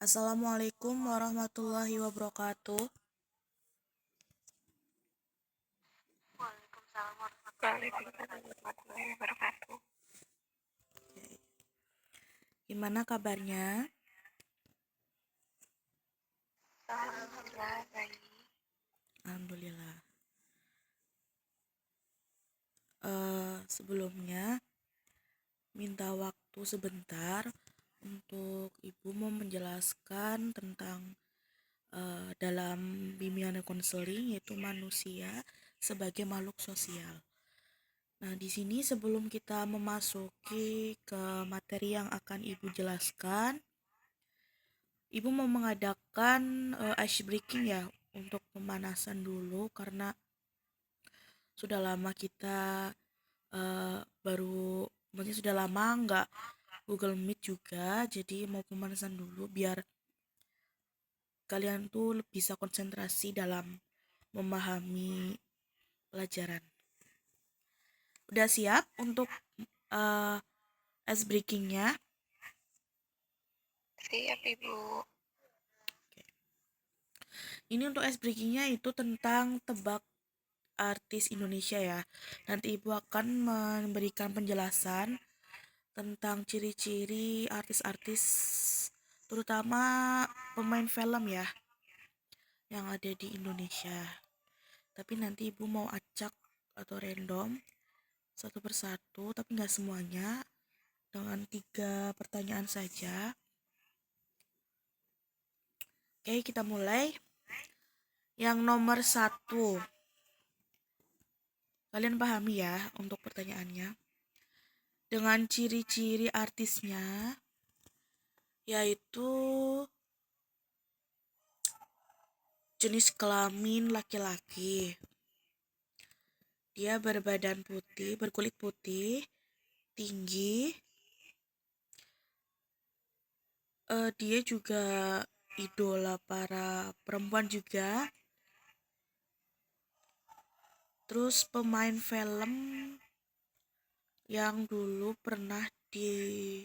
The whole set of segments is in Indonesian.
Assalamualaikum warahmatullahi wabarakatuh. Waalaikumsalam warahmatullahi wabarakatuh. Gimana kabarnya? Alhamdulillah baik. Alhamdulillah. Sebelumnya minta waktu sebentar untuk Ibu mau menjelaskan tentang dalam bimbingan dan konseling yaitu manusia sebagai makhluk sosial. Nah, di sini sebelum kita memasuki ke materi yang akan Ibu jelaskan, Ibu mau mengadakan ice breaking ya untuk pemanasan dulu karena sudah lama kita maksudnya sudah lama nggak Google Meet juga, jadi mau pemanasan dulu biar kalian tuh bisa konsentrasi dalam memahami pelajaran. Udah siap untuk ice breakingnya? Siap Ibu. Ini untuk ice breakingnya itu tentang tebak artis Indonesia ya. Nanti Ibu akan memberikan penjelasan tentang ciri-ciri artis-artis terutama pemain film ya yang ada di Indonesia. Tapi nanti Ibu mau acak atau random satu persatu, tapi nggak semuanya, dengan 3 pertanyaan saja. Oke, kita mulai. Yang nomor 1, kalian pahami ya untuk pertanyaannya. Dengan ciri-ciri artisnya yaitu jenis kelamin laki-laki. Dia berbadan putih, berkulit putih, tinggi. Dia juga idola para perempuan juga. Terus pemain film yang dulu pernah di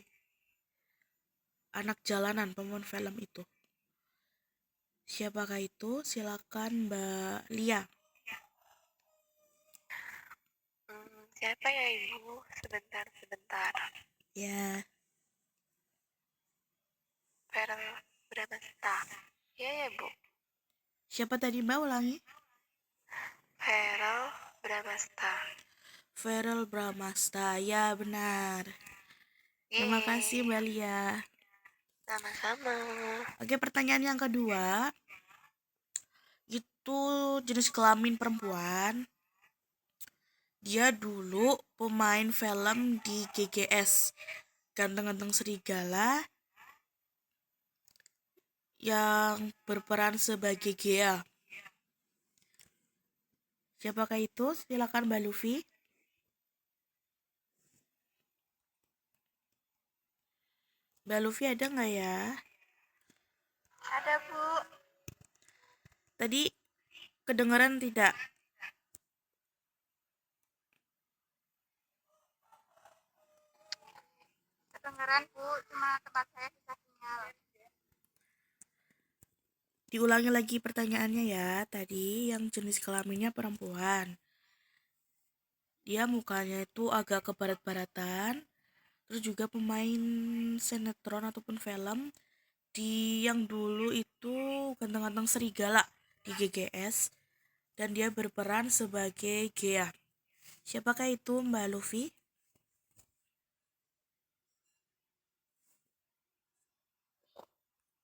Anak Jalanan, pemain film itu. Siapakah itu? Silakan Mbak Lia. Siapa ya Ibu? Sebentar. Ya, Verrell Bramasta. Ya Bu. siapa tadi Mbak, ulangi? Verrell Bramasta. Verrell Bramasta, ya benar. Terima kasih Mbak Lia. Sama-sama. Oke, pertanyaan yang kedua. Itu jenis kelamin perempuan. Dia dulu pemain film di GGS, Ganteng-Ganteng Serigala, yang berperan sebagai Gea. Siapakah itu? Silakan Mbak Luffy. Mbak Luffy ada nggak ya? Ada Bu. Tadi kedengaran tidak? Kedengeran Bu, cuma tempat saya bisa sinyal. Diulangi lagi pertanyaannya ya. Tadi yang jenis kelaminnya perempuan. Dia mukanya itu agak kebarat-baratan. Terus juga pemain sinetron ataupun film di yang dulu itu Ganteng-Ganteng Serigala di GGS, dan dia berperan sebagai Gea. Siapakah itu Mbak Luffy?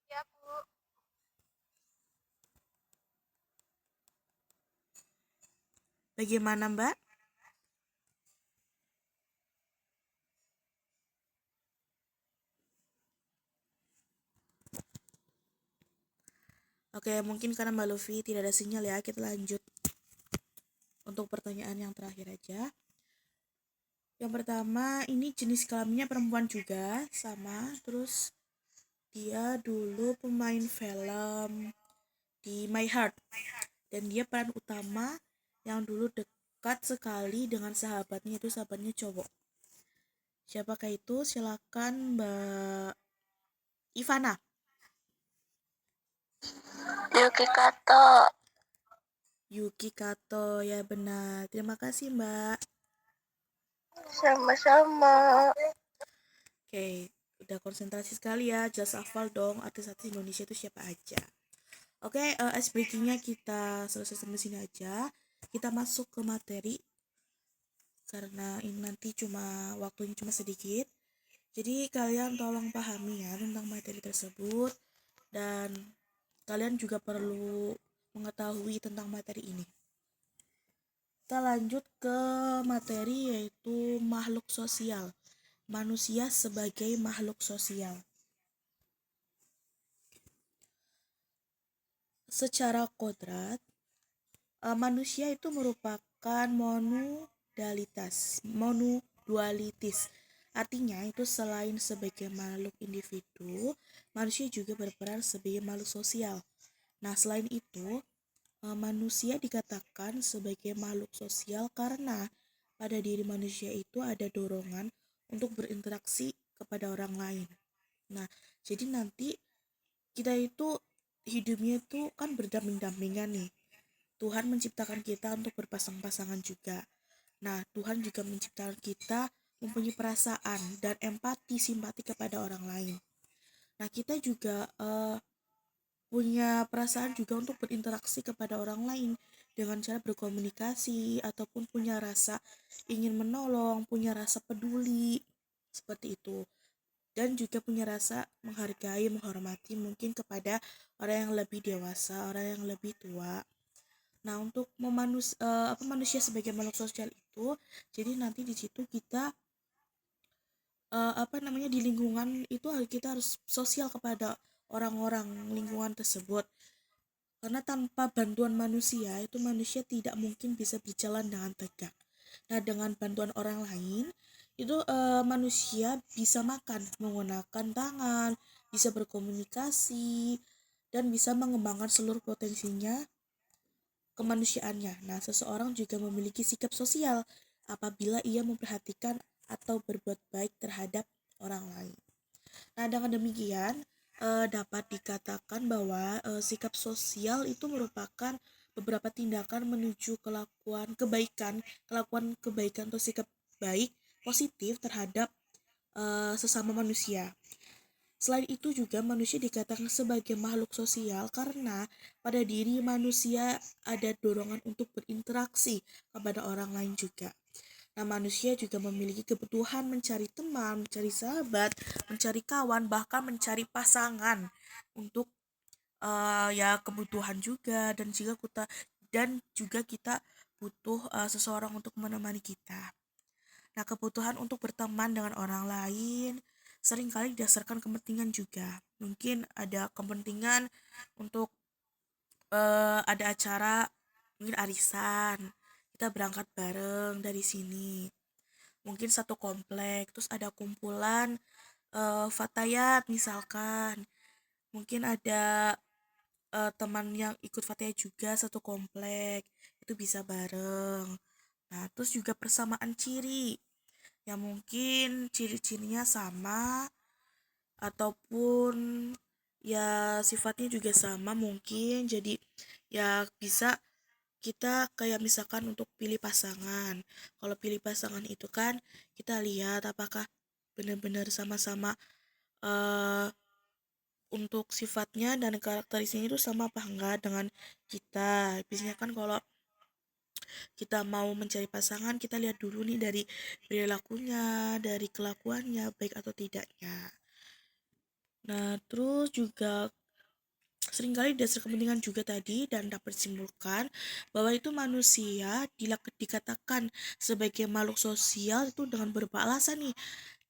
Ya Bu. Bagaimana Mbak? Oke, mungkin karena Mbak Luffy tidak ada sinyal ya, kita lanjut untuk pertanyaan yang terakhir aja. Yang pertama, ini jenis kelaminnya perempuan juga, sama. Terus dia dulu pemain film di My Heart, dan dia peran utama yang dulu dekat sekali dengan sahabatnya, itu sahabatnya cowok. Siapakah itu? Silakan Mbak Ivana. Yuki Kato. Yuki Kato, ya benar. Terima kasih, Mbak. Sama-sama. Oke, udah konsentrasi sekali ya. Just hafal dong artis-artis Indonesia itu siapa aja. Oke, ice breakingnya kita selesai sampai sini aja. Kita masuk ke materi karena ini nanti waktunya cuma sedikit. Jadi kalian tolong pahami ya tentang materi tersebut dan kalian juga perlu mengetahui tentang materi ini. Kita lanjut ke materi yaitu makhluk sosial. Manusia sebagai makhluk sosial. Secara kodrat, manusia itu merupakan monodualitis. Artinya itu selain sebagai makhluk individu, manusia juga berperan sebagai makhluk sosial. Nah, selain itu, manusia dikatakan sebagai makhluk sosial karena pada diri manusia itu ada dorongan untuk berinteraksi kepada orang lain. Nah, jadi nanti kita itu hidupnya itu kan berdamping-dampingan nih. Tuhan menciptakan kita untuk berpasang-pasangan juga. Nah, Tuhan juga menciptakan kita mempunyai perasaan dan empati, simpati kepada orang lain. Nah, kita juga punya perasaan juga untuk berinteraksi kepada orang lain dengan cara berkomunikasi ataupun punya rasa ingin menolong, punya rasa peduli, seperti itu. Dan juga punya rasa menghargai, menghormati mungkin kepada orang yang lebih dewasa, orang yang lebih tua. Nah, untuk manusia sebagai makhluk sosial itu, jadi nanti di situ kita di lingkungan itu kita harus sosial kepada orang-orang lingkungan tersebut. Karena tanpa bantuan manusia, itu manusia tidak mungkin bisa berjalan dengan tegak. Nah, dengan bantuan orang lain, itu manusia bisa makan menggunakan tangan, bisa berkomunikasi, dan bisa mengembangkan seluruh potensinya kemanusiaannya. Nah, seseorang juga memiliki sikap sosial apabila ia memperhatikan atau berbuat baik terhadap orang lain. Nah, dengan demikian dapat dikatakan bahwa sikap sosial itu merupakan beberapa tindakan menuju kelakuan kebaikan atau sikap baik positif terhadap sesama manusia. Selain itu juga manusia dikatakan sebagai makhluk sosial karena pada diri manusia ada dorongan untuk berinteraksi kepada orang lain juga. Nah, manusia juga memiliki kebutuhan mencari teman, mencari sahabat, mencari kawan, bahkan mencari pasangan untuk ya kebutuhan juga dan juga kita butuh seseorang untuk menemani kita. Nah, kebutuhan untuk berteman dengan orang lain seringkali didasarkan kepentingan juga. Mungkin ada kepentingan untuk ada acara, mungkin arisan, kita berangkat bareng dari sini. Mungkin satu komplek, terus ada kumpulan fatayat misalkan. Mungkin ada teman yang ikut fatayat juga satu komplek, itu bisa bareng. Nah, terus juga persamaan ciri yang mungkin ciri-cirinya sama ataupun ya sifatnya juga sama mungkin. Jadi ya bisa kita kayak misalkan untuk pilih pasangan. Kalau pilih pasangan itu kan kita lihat apakah benar-benar sama-sama eh untuk sifatnya dan karakteristiknya itu sama apa enggak dengan kita. Biasanya kan kalau kita mau mencari pasangan, kita lihat dulu nih dari perilakunya, dari kelakuannya, baik atau tidaknya. Nah, terus juga seringkali dasar kepentingan juga tadi dan dapat disimpulkan bahwa itu manusia dikatakan sebagai makhluk sosial itu dengan beberapa alasan nih.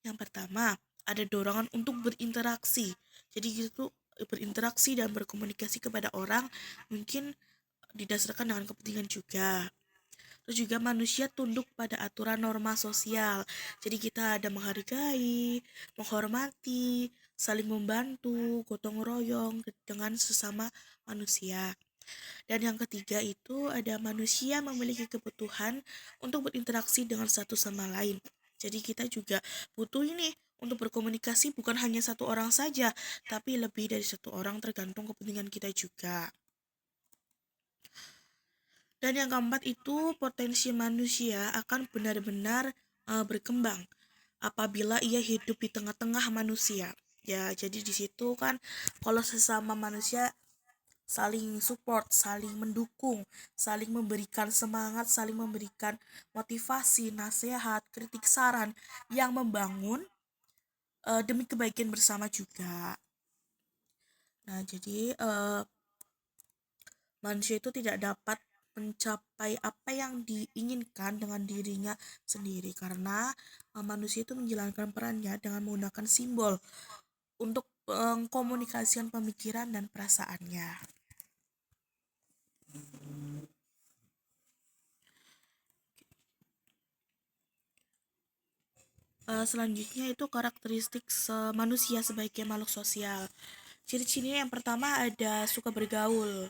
Yang pertama, ada dorongan untuk berinteraksi. Jadi gitu berinteraksi dan berkomunikasi kepada orang mungkin didasarkan dengan kepentingan juga. Terus juga manusia tunduk pada aturan norma sosial. Jadi kita ada menghargai, menghormati, saling membantu, gotong royong dengan sesama manusia. Dan yang ketiga itu ada manusia memiliki kebutuhan untuk berinteraksi dengan satu sama lain. Jadi kita juga butuh ini untuk berkomunikasi bukan hanya satu orang saja, tapi lebih dari satu orang tergantung kepentingan kita juga. Dan yang keempat itu potensi manusia akan benar-benar berkembang apabila ia hidup di tengah-tengah manusia. Ya, jadi di situ kan kalau sesama manusia saling support, saling mendukung, saling memberikan semangat, saling memberikan motivasi, nasihat, kritik, saran yang membangun demi kebaikan bersama juga. Nah, jadi manusia itu tidak dapat mencapai apa yang diinginkan dengan dirinya sendiri karena manusia itu menjalankan perannya dengan menggunakan simbol untuk mengkomunikasikan pemikiran dan perasaannya. Selanjutnya itu karakteristik manusia sebagai makhluk sosial. Ciri-cirinya yang pertama ada suka bergaul.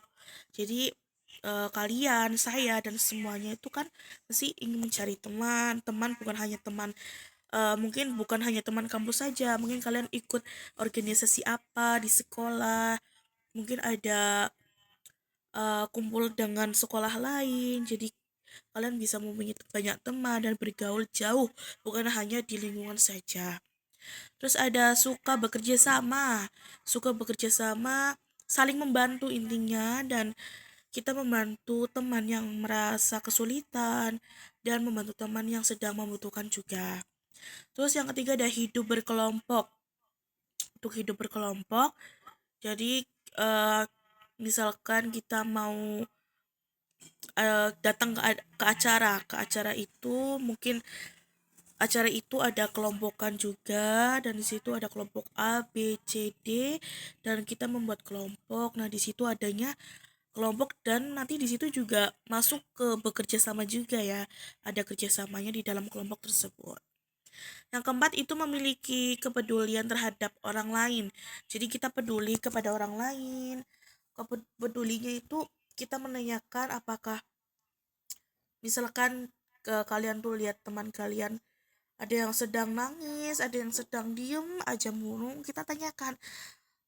Jadi kalian, saya dan semuanya itu kan pasti ingin mencari teman. Teman bukan hanya teman mungkin bukan hanya teman kampus saja. Mungkin kalian ikut organisasi apa di sekolah. Mungkin ada kumpul dengan sekolah lain. Jadi kalian bisa mempunyai banyak teman dan bergaul jauh, bukan hanya di lingkungan saja. Terus ada suka bekerja sama. Suka bekerja sama, saling membantu intinya, dan kita membantu teman yang merasa kesulitan dan membantu teman yang sedang membutuhkan juga. Terus yang ketiga ada hidup berkelompok. Untuk hidup berkelompok, jadi misalkan kita mau datang ke acara itu, mungkin acara itu ada kelompokan juga, dan di situ ada kelompok A, B, C, D, dan kita membuat kelompok. Nah, di situ adanya kelompok, dan nanti di situ juga masuk ke bekerja sama juga ya. Ada kerjasamanya di dalam kelompok tersebut. Yang keempat itu memiliki kepedulian terhadap orang lain. Jadi kita peduli kepada orang lain. Kepedulinya itu kita menanyakan apakah misalkan kalian tuh lihat teman kalian ada yang sedang nangis, ada yang sedang diem aja murung, kita tanyakan,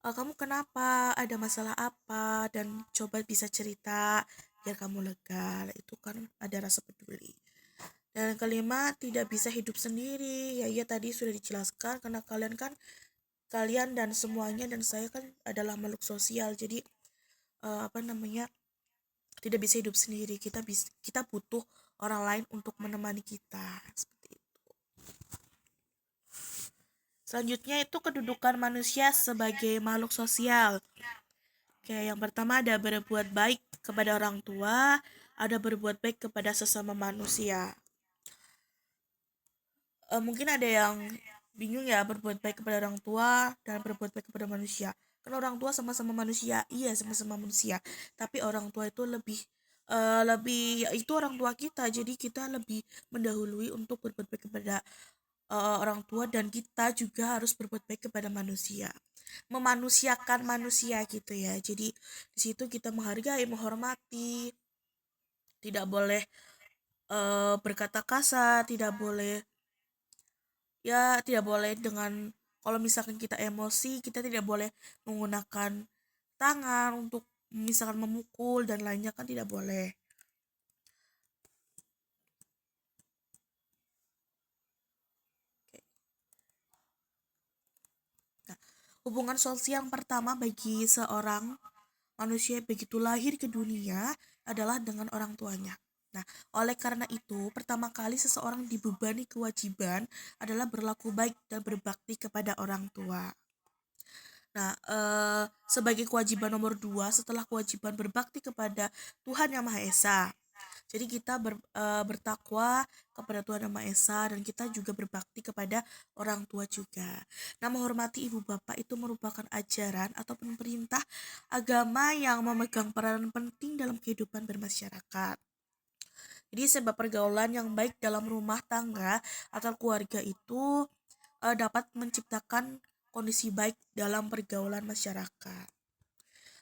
kamu kenapa, ada masalah apa, dan coba bisa cerita biar kamu lega. Itu kan ada rasa peduli. Dan yang kelima, tidak bisa hidup sendiri. Ya iya tadi sudah dijelaskan, karena kalian dan semuanya dan saya kan adalah makhluk sosial. Jadi apa namanya, tidak bisa hidup sendiri. Kita butuh orang lain untuk menemani kita. Seperti itu. Selanjutnya itu kedudukan manusia sebagai makhluk sosial. Oke, yang pertama ada berbuat baik kepada orang tua, ada berbuat baik kepada sesama manusia. Mungkin ada yang bingung ya, berbuat baik kepada orang tua dan berbuat baik kepada manusia. Kan orang tua sama-sama manusia, iya sama-sama manusia. Tapi orang tua itu lebih ya itu orang tua kita, jadi kita lebih mendahului untuk berbuat baik kepada orang tua, dan kita juga harus berbuat baik kepada manusia, memanusiakan manusia gitu ya. Jadi di situ kita menghargai, menghormati, tidak boleh berkata kasar, tidak boleh dengan, kalau misalkan kita emosi, kita tidak boleh menggunakan tangan untuk misalkan memukul dan lainnya, kan tidak boleh. Nah, hubungan sosial yang pertama bagi seorang manusia begitu lahir ke dunia adalah dengan orang tuanya. Nah, oleh karena itu, pertama kali seseorang dibebani kewajiban adalah berlaku baik dan berbakti kepada orang tua. Nah, sebagai kewajiban nomor 2 setelah kewajiban berbakti kepada Tuhan Yang Maha Esa. Jadi kita bertakwa kepada Tuhan Yang Maha Esa, dan kita juga berbakti kepada orang tua juga. Nah, menghormati ibu bapak itu merupakan ajaran ataupun perintah agama yang memegang peranan penting dalam kehidupan bermasyarakat. Jadi sebab pergaulan yang baik dalam rumah tangga atau keluarga itu dapat menciptakan kondisi baik dalam pergaulan masyarakat.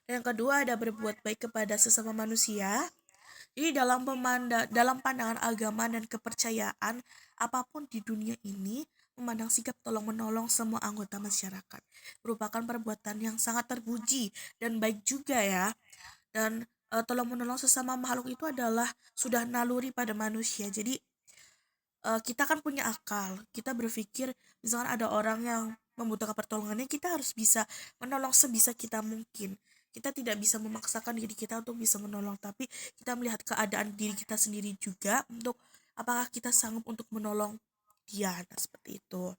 Dan yang kedua ada berbuat baik kepada sesama manusia. Jadi dalam pandangan agama dan kepercayaan, apapun di dunia ini memandang sikap tolong-menolong semua anggota masyarakat merupakan perbuatan yang sangat terpuji dan baik juga ya. Dan tolong-menolong sesama makhluk itu adalah sudah naluri pada manusia. Jadi kita kan punya akal, kita berpikir misalkan ada orang yang membutuhkan pertolongannya, kita harus bisa menolong sebisa kita mungkin. Kita tidak bisa memaksakan diri kita untuk bisa menolong, tapi kita melihat keadaan diri kita sendiri juga untuk apakah kita sanggup untuk menolong dia. Nah, seperti itu.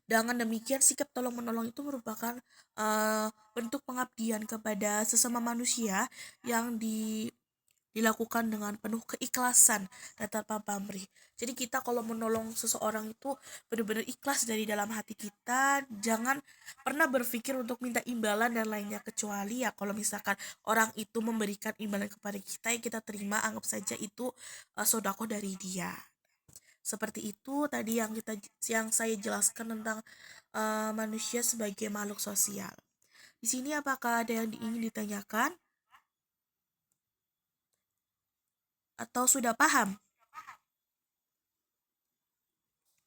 Dengan demikian, sikap tolong-menolong itu merupakan bentuk pengabdian kepada sesama manusia yang dilakukan dengan penuh keikhlasan dan tanpa pamrih. Jadi kita kalau menolong seseorang itu benar-benar ikhlas dari dalam hati kita, jangan pernah berpikir untuk minta imbalan dan lainnya, kecuali ya kalau misalkan orang itu memberikan imbalan kepada kita yang kita terima, anggap saja itu sodako dari dia. Seperti itu tadi yang saya jelaskan tentang manusia sebagai makhluk sosial. Di sini apakah ada yang ingin ditanyakan atau sudah paham?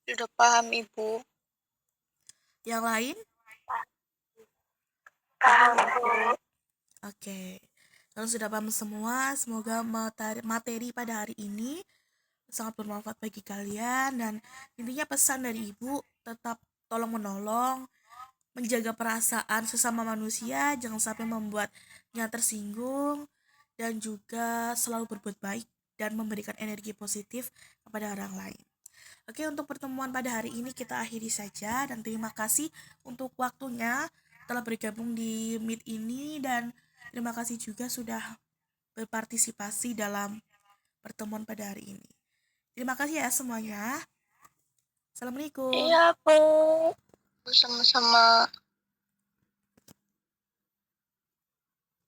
Sudah paham Ibu. Yang lain? Paham Bu. Oke. Kalau sudah paham semua, semoga materi pada hari ini sangat bermanfaat bagi kalian, dan intinya pesan dari Ibu tetap tolong menolong, menjaga perasaan sesama manusia, jangan sampai membuatnya tersinggung, dan juga selalu berbuat baik dan memberikan energi positif kepada orang lain. Oke, untuk pertemuan pada hari ini kita akhiri saja, dan terima kasih untuk waktunya telah bergabung di Meet ini, dan terima kasih juga sudah berpartisipasi dalam pertemuan pada hari ini. Terima kasih ya semuanya. Assalamualaikum. Iya Bu. Sama-sama.